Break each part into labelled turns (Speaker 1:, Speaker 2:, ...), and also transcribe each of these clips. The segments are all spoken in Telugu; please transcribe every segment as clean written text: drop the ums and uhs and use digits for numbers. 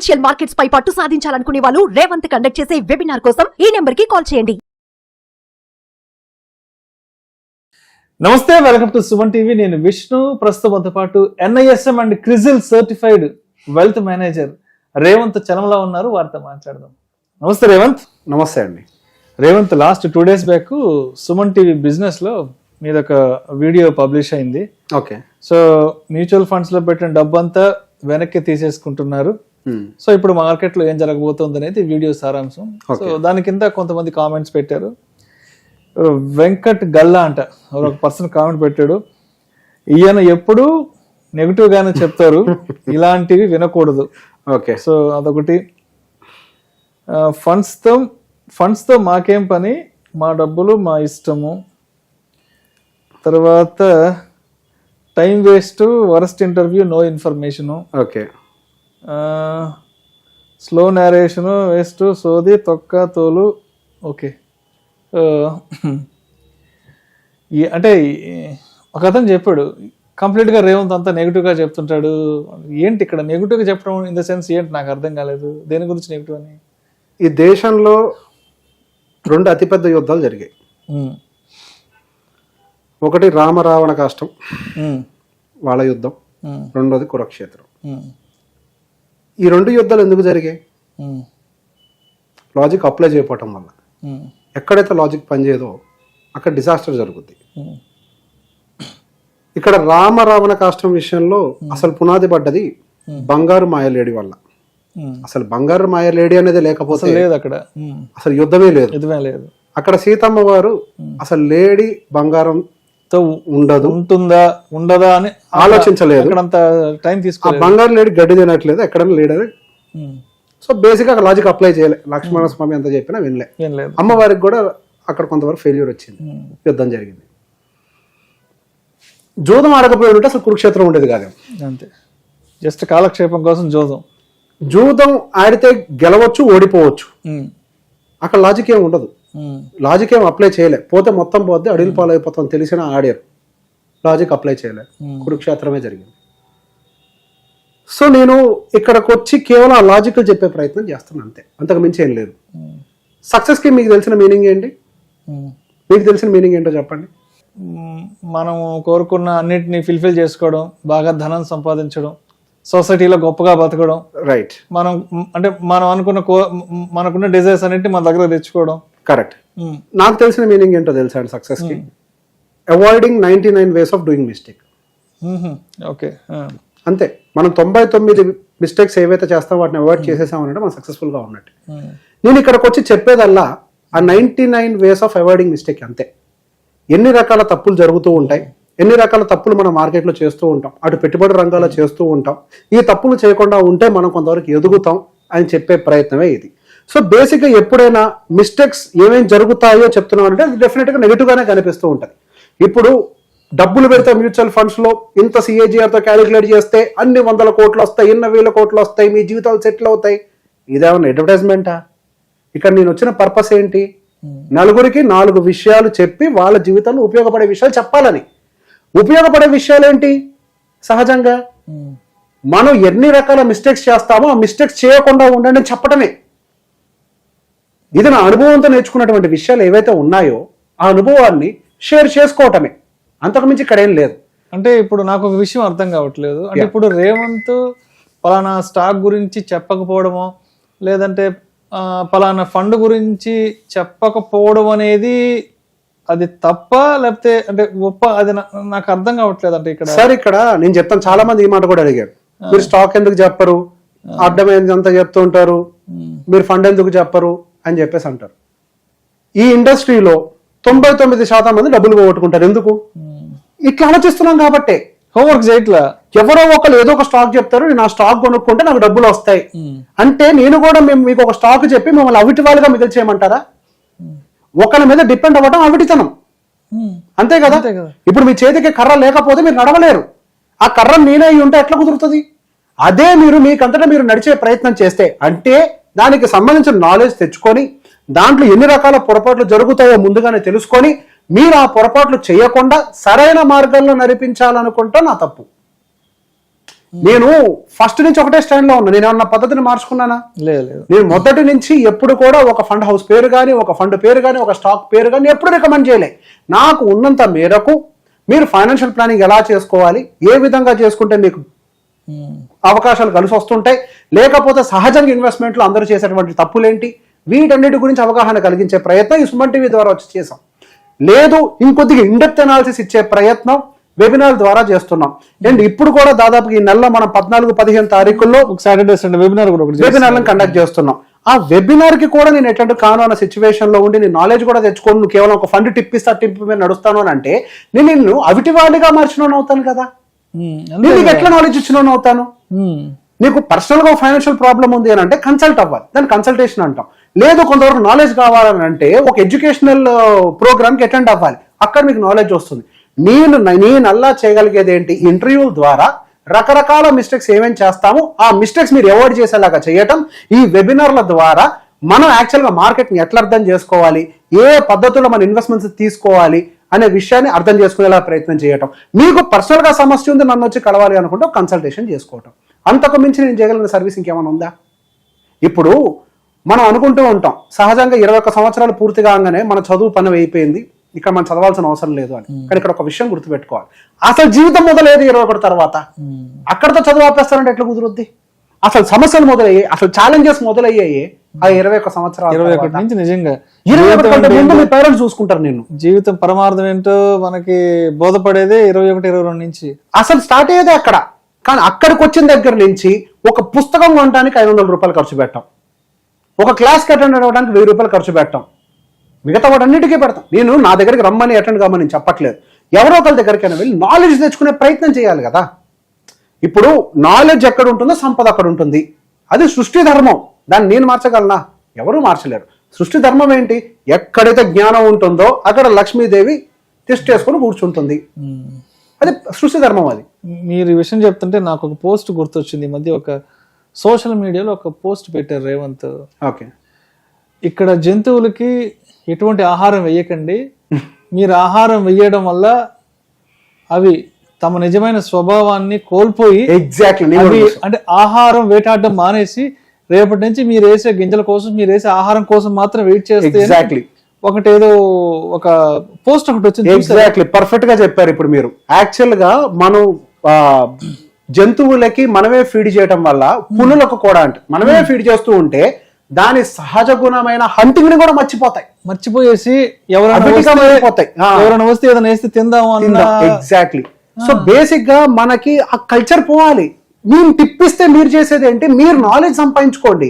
Speaker 1: ఫైనాన్షియల్ మార్కెట్స్ పై పట్టు సాధించాలనుకునే వాళ్ళు రేవంత్ కండక్ట్ చేసే వెబినార్ కోసం ఈ నెంబర్ కి కాల్ చేయండి.
Speaker 2: నమస్తే, వెల్కమ్ టు సుమన్ టీవీ. నేను విష్ణు. ప్రస్తుతంతో పాటు NISM and CRISIL certified wealth manager Revanth చలంలా ఉన్నారు. వారితో మాట్లాడదాం. నమస్తే రేవంత్.
Speaker 3: నమస్తే అండి.
Speaker 2: Revanth, last 2 days back Suman TV business లో మీదొక వీడియో పబ్లిష్ అయింది.
Speaker 3: ఓకే.
Speaker 2: సో మ్యూచువల్ ఫండ్స్ లో పెట్టిన డబ్బు అంతా వెనక్కి తీసేసుకుంటున్నారు. సో ఇప్పుడు మార్కెట్ లో ఏం జరగబోతుంది అనేది వీడియో సారాంశం. సో దాని కింద కొంతమంది కామెంట్స్ పెట్టారు. వెంకట్ గల్లా అంట ఒక పర్సన్ కామెంట్ పెట్టాడు, ఈయన ఎప్పుడు నెగిటివ్ గానే చెప్తారు, ఇలాంటివి వినకూడదు.
Speaker 3: ఓకే.
Speaker 2: సో అదొకటి. ఫండ్స్ తో మాకేం పని, మా డబ్బులు మా ఇష్టము. తర్వాత time waste, worst interview, no information.
Speaker 3: Okay.
Speaker 2: Slow narration, waste, సోది, తొక్క, తోలు. ఓకే. అంటే ఒక అతను చెప్పాడు, కంప్లీట్గా రేవంత్ అంతా నెగిటివ్గా చెప్తుంటాడు. ఏంటి ఇక్కడ నెగిటివ్గా చెప్పడం ఇన్ ద సెన్స్ ఏంటి నాకు అర్థం కాలేదు. దేని గురించి నెగిటివ్ అని?
Speaker 3: ఈ దేశంలో 2 అతిపెద్ద యుద్ధాలు జరిగాయి. ఒకటి రామరావణ కాష్టం, వాళ్ళ యుద్ధం. రెండోది కురుక్షేత్రం. ఈ 2 యుద్ధాలు ఎందుకు జరిగాయి? లాజిక్ అప్లై చేయకపోవటం వల్ల. ఎక్కడైతే లాజిక్ పనిచేయదో అక్కడ డిజాస్టర్ జరుగుద్ది. ఇక్కడ రామరావణ కాష్టం విషయంలో అసలు పునాది పడ్డది బంగారు మాయలేడి వల్ల. అసలు బంగారు మాయలేడి అనేది లేకపోతే
Speaker 2: లేదు అక్కడ,
Speaker 3: అసలు యుద్ధమే లేదు. అక్కడ సీతమ్మ వారు అసలు లేడీ బంగారం ఉండదు, ఉంటుందా
Speaker 2: ఉండదా అని
Speaker 3: ఆలోచించలేదు. బంగారు లేడీ గడ్డి తినట్లేదు, ఎక్కడైనా లేడని. సో బేసిక్ గా లాజిక్ అప్లై చేయలే. లక్ష్మణ స్వామి ఎంత చెప్పినా వినలే. అమ్మవారికి కూడా అక్కడ కొంతవరకు ఫెయిల్యూర్ వచ్చింది, యుద్ధం జరిగింది. జూదం ఆడకపోయి ఉంటే అసలు కురుక్షేత్రం ఉండేది కాదు.
Speaker 2: అంతే, జస్ట్ కాలక్షేపం కోసం జూదం ఆడితే గెలవచ్చు, ఓడిపోవచ్చు. అక్కడ లాజిక్ ఏం ఉండదు, లాజిక్ ఏం అప్లై చేయలే. పోతే మొత్తం పోతే అడవిలు పాలైపోతాం తెలిసినా ఆడారు, లాజిక్ అప్లై చేయలే. కురుక్షేత్రమే జరిగింది. సో నేను ఇక్కడికి వచ్చి కేవలం ఆ లాజికల్ చెప్పే ప్రయత్నం చేస్తున్నాను, అంతే, అంతకు మించి ఏం లేదు. సక్సెస్కి మీకు తెలిసిన మీనింగ్ ఏంటి? మీకు తెలిసిన మీనింగ్ ఏంటో చెప్పండి. మనం కోరుకున్న అన్నిటిని ఫుల్ఫిల్ చేసుకోవడం, బాగా ధనం సంపాదించడం, సొసైటీలో గొప్పగా బతకడం.
Speaker 3: రైట్.
Speaker 2: మనం మనకున్న డిజైర్స్ అన్నింటి మన దగ్గర తెచ్చుకోవడం.
Speaker 3: కరెక్ట్. నాకు తెలిసిన మీనింగ్ ఏంటో తెలుసా అండి సక్సెస్కి? Avoiding 99 ways of doing mistake.
Speaker 2: Okay,
Speaker 3: అంతే. మనం 99 మిస్టేక్స్ ఏవైతే చేస్తామో వాటిని అవాయిడ్ చేసేసామనంటే మనం సక్సెస్ఫుల్గా ఉన్నట్టు. నేను ఇక్కడికి వచ్చి చెప్పేదల్లా ఆ 99 ways ఆఫ్ అవాయిడింగ్ మిస్టేక్, అంతే. ఎన్ని రకాల తప్పులు జరుగుతూ ఉంటాయి, ఎన్ని రకాల తప్పులు మనం మార్కెట్లో చేస్తూ ఉంటాం, అటు పెట్టుబడి రంగాల్లో చేస్తూ ఉంటాం. ఈ తప్పులు చేయకుండా ఉంటే మనం కొంతవరకు ఎదుగుతాం అని చెప్పే ప్రయత్నమే ఇది. సో బేసిక్గా ఎప్పుడైనా మిస్టేక్స్ ఏమేమి జరుగుతాయో చెప్తున్నాం అంటే అది డెఫినెట్గా నెగిటివ్గానే కనిపిస్తూ ఉంటుంది. ఇప్పుడు డబ్బులు పెడితే మ్యూచువల్ ఫండ్స్ లో ఇంత CAGRతో క్యాలిక్యులేట్ చేస్తే అన్ని 100 కోట్లు వస్తాయి, 1000 కోట్లు వస్తాయి, మీ జీవితాలు సెటిల్ అవుతాయి. ఇదేమన్నా అడ్వర్టైజ్మెంటా? ఇక్కడ నేను వచ్చిన పర్పస్ ఏంటి? నలుగురికి 4 విషయాలు చెప్పి వాళ్ళ జీవితంలో ఉపయోగపడే విషయాలు చెప్పాలని. ఉపయోగపడే విషయాలు ఏంటి? సహజంగా మనం ఎన్ని రకాల మిస్టేక్స్ చేస్తామో ఆ మిస్టేక్స్ చేయకుండా ఉండండి అని చెప్పటమే. ఇది నా అనుభవంతో నేర్చుకున్నటువంటి విషయాలు ఏవైతే ఉన్నాయో ఆ అనుభవాన్ని షేర్ చేసుకోవటమే, అంతకుమించి ఇక్కడ ఏం లేదు.
Speaker 2: అంటే ఇప్పుడు నాకు ఒక విషయం అర్థం కావట్లేదు. అంటే ఇప్పుడు రేవంత్ పలానా స్టాక్ గురించి చెప్పకపోవడమో, లేదంటే పలానా ఫండ్ గురించి చెప్పకపోవడం అనేది అది తప్ప, లేకపోతే అంటే గొప్ప, అది నాకు అర్థం కావట్లేదు. అంటే ఇక్కడ
Speaker 3: సార్, ఇక్కడ నేను చెప్తాను, చాలా మంది ఈ మాట కూడా అడిగారు, మీరు స్టాక్ ఎందుకు చెప్పరు, అడ్డమైందంతా చెప్తూ ఉంటారు, మీరు ఫండ్ ఎందుకు చెప్పరు అని చెప్పేసి అంటారు. ఈ ఇండస్ట్రీలో 99% మంది డబ్బులు పోగొట్టుకుంటారు. ఎందుకు? ఇట్లా ఆలోచిస్తున్నాం కాబట్టే.
Speaker 2: హోంవర్క్ చేయట్లా.
Speaker 3: ఎవరో ఒకరు ఏదో ఒక స్టాక్ చెప్తారు, నేను ఆ స్టాక్ కొనుక్కుంటే నాకు డబ్బులు వస్తాయి అంటే నేను కూడా మీకు ఒక స్టాక్ చెప్పి మిమ్మల్ని అవిటి వాళ్ళుగా మిగిలి చేయమంటారా? ఒకరి మీద డిపెండ్ అవ్వడం అవిటితనం, అంతే కదా. ఇప్పుడు మీ చేతికి కర్ర లేకపోతే మీరు నడవలేరు. ఆ కర్ర నేనే ఉంటే ఎట్లా కుదురుతుంది? అదే మీరు మీకంతటా మీరు నడిచే ప్రయత్నం చేస్తే, అంటే దానికి సంబంధించిన నాలెడ్జ్ తెచ్చుకొని దాంట్లో ఎన్ని రకాల పొరపాట్లు జరుగుతాయో ముందుగానే తెలుసుకొని మీరు ఆ పొరపాట్లు చేయకుండా సరైన మార్గంలో నడిపించాలనుకుంటే నా తప్పు.
Speaker 2: నేను ఫస్ట్ నుంచి ఒకటే స్టాండ్ లో ఉన్నా. నేను ఏమన్నా పద్ధతిని మార్చుకున్నానా?
Speaker 3: లేదు.
Speaker 2: నేను మొదటి నుంచి ఎప్పుడు కూడా ఒక ఫండ్ హౌస్ పేరు కానీ, ఒక ఫండ్ పేరు కానీ, ఒక స్టాక్ పేరు కానీ ఎప్పుడు రికమెండ్ చేయలే. నాకు ఉన్నంత మేరకు మీరు ఫైనాన్షియల్ ప్లానింగ్ ఎలా చేసుకోవాలి, ఏ విధంగా చేసుకుంటే మీకు అవకాశాలు కలిసి వస్తుంటాయి, లేకపోతే సహజంగా ఇన్వెస్ట్మెంట్లు అందరూ చేసేటువంటి తప్పులేంటి, వీటన్నిటి గురించి అవగాహన కలిగించే ప్రయత్నం ఈ సుమన్ టీవీ ద్వారా వచ్చి చేసాం. లేదు ఇంకొద్దిగా ఇండెప్త్ అనాలిసిస్ ఇచ్చే ప్రయత్నం వెబినార్ ద్వారా చేస్తున్నాం. అండ్ ఇప్పుడు కూడా దాదాపు ఈ నెలలో మనం 14-15 తారీఖుల్లో
Speaker 3: సాటర్డే సండే
Speaker 2: వెబినార్లను కండక్ట్ చేస్తున్నాం. ఆ వెబినార్ కి కూడా నేను అటెండ్ కాను అన్న సిచ్యువేషన్ లో ఉండి నేను నాలెడ్జ్ కూడా తెచ్చుకోను, నువ్వు కేవలం ఒక ఫండ్ టిప్పిస్తా టిప్ మీద నడుస్తాను అని అంటే నేను నిన్ను అవిటివాడిగా మార్చిన అవుతాను కదా. నేను నీకు ఎట్లా నాలెడ్జ్ ఇచ్చిన అవుతాను? నీకు పర్సనల్ గా ఫైనాన్షియల్ ప్రాబ్లం ఉంది అని అంటే కన్సల్ట్ అవ్వాలి, దాన్ని కన్సల్టేషన్ అంటాం. లేదు కొంతవరకు నాలెడ్జ్ కావాలని అంటే ఒక ఎడ్యుకేషనల్ ప్రోగ్రామ్ కి అటెండ్ అవ్వాలి, అక్కడ మీకు నాలెడ్జ్ వస్తుంది. నేను అల్లా చేయగలిగేది ఏంటి, ఇంటర్వ్యూల ద్వారా రకరకాల మిస్టేక్స్ ఏమేమి చేస్తామో ఆ మిస్టేక్స్ మీరు అవాయిడ్ చేసేలాగా చేయటం. ఈ వెబినార్ల ద్వారా మనం యాక్చువల్గా మార్కెట్ని ఎట్లా అర్థం చేసుకోవాలి, ఏ పద్ధతుల్లో మన ఇన్వెస్ట్మెంట్స్ తీసుకోవాలి అనే విషయాన్ని అర్థం చేసుకునేలా ప్రయత్నం చేయటం. మీకు పర్సనల్ గా సమస్య ఉంది, నన్ను వచ్చి కలవాలి అనుకుంటే కన్సల్టేషన్ చేసుకోవటం. అంతకు మించి నేను చేయగలిగిన సర్వీస్ ఇంకేమైనా ఉందా? ఇప్పుడు మనం అనుకుంటూ ఉంటాం సహజంగా 21 సంవత్సరాలు పూర్తి కాగానే మన చదువు పని అయిపోయింది, ఇక్కడ మనం చదవాల్సిన అవసరం లేదు అని. కానీ ఇక్కడ ఒక విషయం గుర్తుపెట్టుకోవాలి, అసలు జీవితం మొదలయ్యేది 21 తర్వాత. అక్కడితో చదువు ఆపేస్తారంటే ఎట్లా కుదురుద్ది? అసలు సమస్యలు మొదలయ్యాయి, అసలు ఛాలెంజెస్ మొదలయ్యాయి ఆ 21 సంవత్సరాలు.
Speaker 3: 21 నుంచి నిజంగా
Speaker 2: 21 ముందు మీ పేరెంట్స్ చూసుకుంటారు నిన్ను.
Speaker 3: జీవితం పరమార్థం ఏంటో మనకి బోధపడేదే 21-22 నుంచి
Speaker 2: అసలు స్టార్ట్ అయ్యేదే అక్కడ. కానీ అక్కడికి వచ్చిన దగ్గర నుంచి ఒక పుస్తకం కొనడానికి 500 రూపాయలు ఖర్చు పెట్టాం, ఒక క్లాస్కి అటెండ్ అవ్వడానికి 1000 రూపాయలు ఖర్చు పెట్టాం, మిగతా వాటన్నిటికీ పెడతాం. నేను నా దగ్గరికి రమ్మని అటెండ్ కామని నేను చెప్పట్లేదు, ఎవరో ఒకరి దగ్గరికైనా వెళ్ళి నాలెడ్జ్ తెచ్చుకునే ప్రయత్నం చేయాలి కదా. ఇప్పుడు నాలెడ్జ్ ఎక్కడ ఉంటుందో సంపద అక్కడ ఉంటుంది, అది సృష్టి ధర్మం. దాన్ని నేను మార్చగలనా? ఎవరు మార్చలేరు. సృష్టి ధర్మం ఏంటి? ఎక్కడైతే జ్ఞానం ఉంటుందో అక్కడ లక్ష్మీదేవి టెస్ట్ చేసుకుని కూర్చుంటుంది, అది సృష్టి ధర్మం. అది
Speaker 3: మీరు ఈ విషయం చెప్తుంటే నాకు ఒక పోస్ట్ గుర్తొచ్చింది. ఈ మధ్య ఒక సోషల్ మీడియాలో ఒక పోస్ట్ పెట్టారు రేవంత్.
Speaker 2: ఓకే,
Speaker 3: ఇక్కడ జంతువులకి ఎటువంటి ఆహారం వేయకండి, మీరు ఆహారం వేయడం వల్ల అవి తమ నిజమైన స్వభావాన్ని కోల్పోయి
Speaker 2: ఎగ్జాక్ట్లీ
Speaker 3: అంటే ఆహారం వేటాడడం మానేసి రేపటి నుంచి మీరు వేసే గింజల కోసం, మీరు వేసే ఆహారం కోసం మాత్రం వెయిట్ చేస్తే
Speaker 2: ఎగ్జాక్ట్లీ
Speaker 3: ఒకటేదో ఒక పోస్ట్ ఒకటి వచ్చింది.
Speaker 2: ఎగ్జాక్ట్లీ పర్ఫెక్ట్ గా చెప్పారు. ఇప్పుడు మీరు యాక్చువల్ గా మనం జంతువులకి మనమే ఫీడ్ చేయడం వల్ల పులులకు కూడా అంటే మనమే ఫీడ్ చేస్తూ ఉంటే దాని సహజ గుణమైన హంటింగ్ ని కూడా
Speaker 3: మర్చిపోయేసి ఎవరైనా వస్తే ఏదైనా వేస్తే తిందాము అన్న.
Speaker 2: ఎగ్జాక్ట్లీ. సో బేసిక్ గా మనకి ఆ కల్చర్ పోవాలి. నేను టిప్పిస్తే మీరు చేసేది ఏంటి, మీరు నాలెడ్జ్ సంపాదించుకోండి.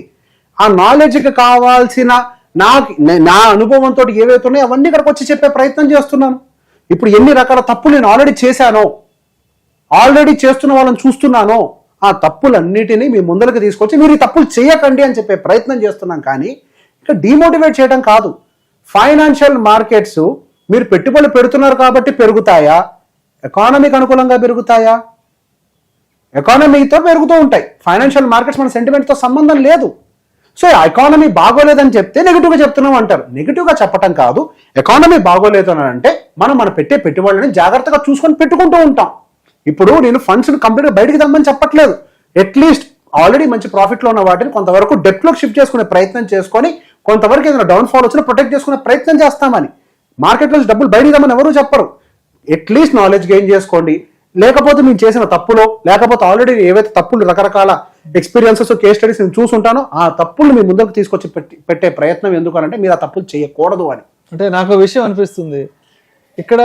Speaker 2: ఆ నాలెడ్జ్ కి కావాల్సిన నా అనుభవంతో ఏవైతే ఉన్నాయో అవన్నీ ఇక్కడికి వచ్చి చెప్పే ప్రయత్నం చేస్తున్నాను. ఇప్పుడు ఎన్ని రకాల తప్పులు నేను ఆల్రెడీ చేశానో, ఆల్రెడీ చేస్తున్న వాళ్ళని చూస్తున్నానో, ఆ తప్పులన్నిటినీ మీ ముందరికి తీసుకొచ్చి మీరు ఈ తప్పులు చేయకండి అని చెప్పే ప్రయత్నం చేస్తున్నాం. కానీ ఇక డిమోటివేట్ చేయడం కాదు. ఫైనాన్షియల్ మార్కెట్స్ మీరు పెట్టుబడులు పెడుతున్నారు కాబట్టి పెరుగుతాయా, ఎకానమీకి అనుకూలంగా పెరుగుతాయా? ఎకానమీతో పెరుగుతూ ఉంటాయి. ఫైనాన్షియల్ మార్కెట్స్ మన సెంటిమెంట్తో సంబంధం లేదు. సో ఎకానమీ బాగోలేదని చెప్తే నెగిటివ్గా చెప్తున్నాం అంటారు. నెగిటివ్గా చెప్పటం కాదు, ఎకానమీ బాగోలేదు అని అంటే మన పెట్టే పెట్టుబడులని జాగ్రత్తగా చూసుకొని పెట్టుకుంటూ ఉంటాం. ఇప్పుడు నేను ఫండ్స్ కంప్లీట్గా బయటికి తెమ్మని చెప్పట్లేదు. అట్లీస్ట్ ఆల్రెడీ మంచి ప్రాఫిట్లో ఉన్న వాటిని కొంతవరకు డెప్లోకి షిఫ్ట్ చేసుకునే ప్రయత్నం చేసుకొని కొంతవరకు ఏదైనా డౌన్ఫాల్ వచ్చినా ప్రొటెక్ట్ చేసుకునే ప్రయత్నం చేస్తామని. మార్కెట్లో డబ్బులు బయటికి తెమ్మని ఎవరు చెప్పరు. అట్లీస్ట్ నాలెడ్జ్ గెయిన్ చేసుకోండి. లేకపోతే మీరు చేసిన తప్పులో, లేకపోతే ఆల్రెడీ ఏవైతే తప్పులు రకరకాల ఎక్స్పీరియన్సెస్ కేస్ స్టడీస్ నేను చూసుంటానో ఆ తప్పులు మీ ముందుకు తీసుకొచ్చి పెట్టే ప్రయత్నం ఎందుకనంటే మీరు ఆ తప్పులు చేయకూడదు అని.
Speaker 3: అంటే నాకు విషయం అనిపిస్తుంది, ఇక్కడ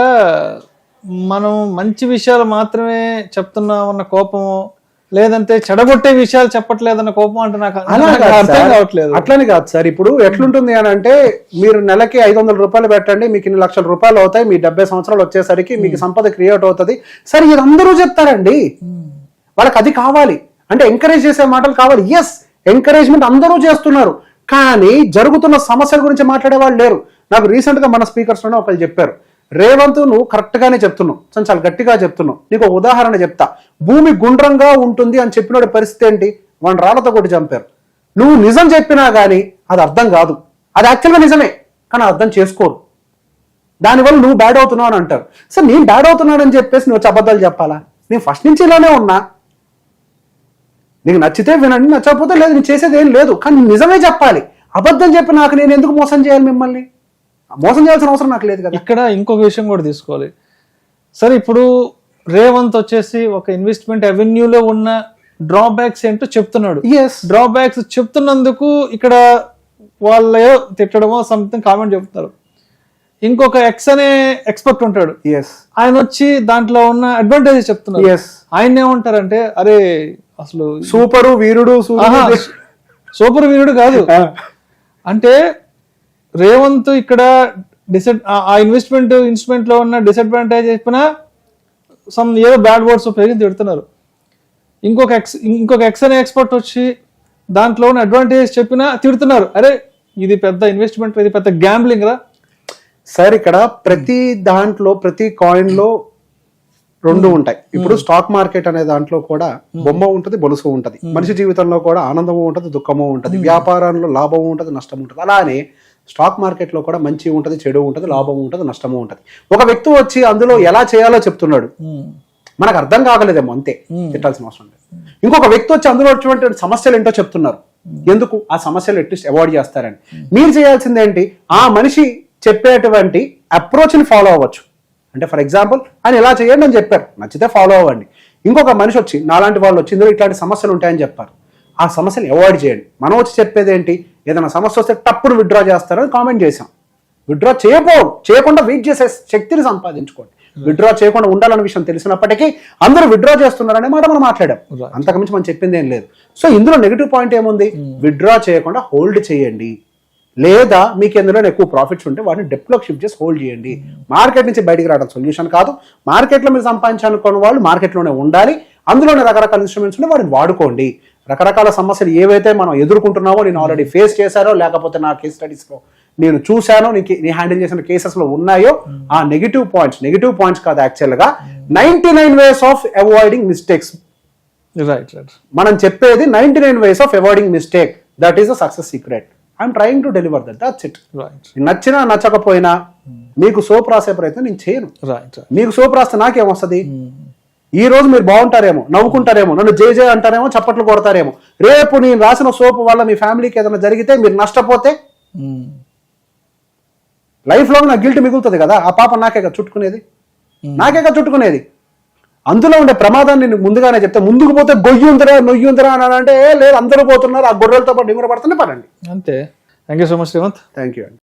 Speaker 3: మనం మంచి విషయాలు మాత్రమే చెప్తున్నామన్న కోపము, లేదంటే చెడగొట్టే విషయాలు చెప్పట్లేదన్న కోపం అంటే నాకు అర్థం కావట్లేదు.
Speaker 2: అట్లని కాదు సార్. ఇప్పుడు ఎట్లుంటుంది అని అంటే మీరు నెలకి 500 రూపాయలు పెట్టండి, మీకు ఇన్ని లక్షల రూపాయలు అవుతాయి, మీ 70 సంవత్సరాలు వచ్చేసరికి మీకు సంపద క్రియేట్ అవుతుంది. సరే, ఇది అందరూ చెప్తారండి, వాళ్ళకి అది కావాలి అంటే ఎంకరేజ్ చేసే మాటలు కావాలి. ఎస్, ఎంకరేజ్మెంట్ అందరూ చేస్తున్నారు, కానీ జరుగుతున్న సమస్యల గురించి మాట్లాడే వాళ్ళు లేరు. నాకు రీసెంట్ గా మన స్పీకర్స్ లోనే ఒకళ్ళు చెప్పారు, రేవంత్ నువ్వు కరెక్ట్ గానే చెప్తున్నావు, చాలా గట్టిగా చెప్తున్నావు, నీకు ఒక ఉదాహరణ చెప్తా. భూమి గుండ్రంగా ఉంటుంది అని చెప్పిన పరిస్థితి ఏంటి, వాడిని రాళ్లతో కొట్టి చంపారు. నువ్వు నిజం చెప్పినా గానీ అది అర్థం కాదు. అది యాక్చువల్గా నిజమే, కానీ అర్థం చేసుకోరు. దానివల్ల నువ్వు బ్యాడ్ అవుతున్నావు అని అంటారు. సార్, నేను బ్యాడ్ అవుతున్నాను అని చెప్పేసి నువ్వు వచ్చి అబద్ధాలు చెప్పాలా? నేను ఫస్ట్ నుంచి ఇలానే ఉన్నా,
Speaker 3: నీకు నచ్చితే వినండి, నచ్చకపోతే లేదు, నేను చేసేది ఏం లేదు. కానీ నిజమే చెప్పాలి. అబద్ధం చెప్పి నాకు నేను ఎందుకు మోసం చేయాలి? మిమ్మల్ని మోసం చేయాల్సిన అవసరం నాకు లేదు కదా.
Speaker 2: ఇక్కడ ఇంకొక విషయం కూడా తీసుకోవాలి. సరే, ఇప్పుడు రేవంత్ వచ్చేసి ఒక ఇన్వెస్ట్మెంట్ అవెన్యూలో ఉన్న డ్రాబ్యాక్స్ ఏంటో చెప్తున్నాడు. డ్రాబ్యాక్స్ చెప్తున్నందుకు ఇక్కడ వాళ్ళో తిట్టడమో సంథింగ్ కామెంట్ చెప్తున్నారు. ఇంకొక ఎక్స్ అనే ఎక్స్పర్ట్ ఉంటాడు, ఆయన వచ్చి దాంట్లో ఉన్న అడ్వాంటేజెస్ చెప్తున్నారు. ఆయన ఏమంటారంటే, అరే అసలు
Speaker 3: సూపరు వీరుడు,
Speaker 2: సూపర్ వీరుడు కాదు అంటే రేవంత్ ఇక్కడ ఆ ఇన్వెస్ట్మెంట్ లో ఉన్న డిసడ్వాంటేజ్ చెప్పినా ఏదో బ్యాడ్ వర్డ్స్ ఉపయోగించి తిడుతున్నారు. ఇంకొక ఎక్స్ అనే ఎక్స్పర్ట్ వచ్చి దాంట్లో ఉన్న అడ్వాంటేజ్ చెప్పినా తిడుతున్నారు. అరే ఇది పెద్ద ఇన్వెస్ట్మెంట్, ఇది పెద్ద గ్యాంబ్లింగ్ రా.
Speaker 3: సార్ ఇక్కడ ప్రతి దాంట్లో ప్రతి కాయిన్ లో రెండు ఉంటాయి. ఇప్పుడు స్టాక్ మార్కెట్ అనే దాంట్లో కూడా బొమ్మ ఉంటది, బొలుసు ఉంటది. మనిషి జీవితంలో కూడా ఆనందము ఉంటది, దుఃఖము ఉంటది. వ్యాపారంలో లాభం ఉంటది, నష్టం ఉంటది. అలానే స్టాక్ మార్కెట్ లో కూడా మంచి ఉంటది, చెడు ఉంటది, లాభం ఉంటది, నష్టము ఉంటది. ఒక వ్యక్తి వచ్చి అందులో ఎలా చేయాలో చెప్తున్నాడు, మనకు అర్థం కాగలేదేమో, అంతే, తిట్టాల్సిన అవసరం లేదు. ఇంకొక వ్యక్తి వచ్చి అందులో వచ్చినటువంటి సమస్యలు ఏంటో చెప్తున్నారు, ఎందుకు ఆ సమస్యలు అట్లీస్ట్ అవాయిడ్ చేస్తారని. మీరు చేయాల్సింది ఏంటి, ఆ మనిషి చెప్పేటువంటి అప్రోచ్ ని ఫాలో అవ్వచ్చు. అంటే ఫర్ ఎగ్జాంపుల్ ఆయన ఎలా చేయండి అని చెప్పారు, నచ్చితే ఫాలో అవ్వండి. ఇంకొక మనిషి వచ్చి నాలాంటి వాళ్ళు వచ్చి ఇందులో ఇట్లాంటి సమస్యలు ఉంటాయని చెప్పారు, ఆ సమస్యలు అవాయిడ్ చేయండి. మనం వచ్చి చెప్పేది ఏంటి, ఏదైనా సమస్య వస్తే తప్పుడు విత్డ్రా చేస్తారని కామెంట్ చేశాం. విత్డ్రా చేయకుండా వెయిట్ చేసే శక్తిని సంపాదించుకోండి. విత్డ్రా చేయకుండా ఉండాలన్న విషయం తెలిసినప్పటికీ అందరూ విత్డ్రా చేస్తున్నారనే మాట మనం మాట్లాడాం. అంతకుమించి మనం చెప్పింది ఏం లేదు. సో ఇందులో నెగిటివ్ పాయింట్ ఏముంది, విత్డ్రా చేయకుండా హోల్డ్ చేయండి. లేదా మీకు ఎందులో ఎక్కువ ప్రాఫిట్స్ ఉంటే వాటిని డెప్లోకి షిఫ్ట్ చేసి హోల్డ్ చేయండి. మార్కెట్ నుంచి బయటికి రావడం సొల్యూషన్ కాదు. మార్కెట్లో మీరు సంపాదించాలనుకున్న వాళ్ళు మార్కెట్లోనే ఉండాలి. అందులోనే రకరకాల ఇన్స్ట్రుమెంట్స్ ఉంటే వాటిని వాడుకోండి. రకరకాల సమస్యలు ఏవైతే మనం ఎదుర్కొంటున్నామో, నేను ఆల్రెడీ ఫేస్ చేశారో లేకపోతే నా కేస్ స్టడీస్లో నేను చూశానో, నీ హ్యాండిల్ చేసిన కేసెస్లో ఉన్నాయో, ఆ నెగిటివ్ పాయింట్స్ కాదు, యాక్చువల్గా 99 ways ఆఫ్ అవాయిడింగ్ మిస్టేక్స్. మనం చెప్పేది 99 ways of avoiding mistake. That is the success secret. I'm trying to deliver that. That's it. నచ్చినా నచ్చకపోయినా మీకు సోప్ రాసే ప్రయత్నం నేను చేయను. మీకు సోప్ రాస్తే నాకేమొస్తుంది? ఈ రోజు మీరు బాగుంటారేమో, నవ్వుకుంటారేమో, నన్ను జే అంటారేమో, చప్పట్లు కొడతారేమో. రేపు నేను రాసిన సోప్ వల్ల మీ ఫ్యామిలీకి ఏదైనా జరిగితే, మీరు నష్టపోతే లైఫ్ లో నా గిల్ట్ మిగులుతుంది కదా. ఆ పాప నాకేగా చుట్టుకునేది. అందులో ఉండే ప్రమాదాన్ని నేను ముందుగానే చెప్తే, ముందుకు పోతే నొయ్యి ఉందిరా అని అంటే, లేదు అందరూ పోతున్నారు, ఆ గొర్రెలతో పాటు నిమ్మర పడుతుంటే పడండి.
Speaker 2: అంతే. Thank you so much Revanth.
Speaker 3: Thank you అండి.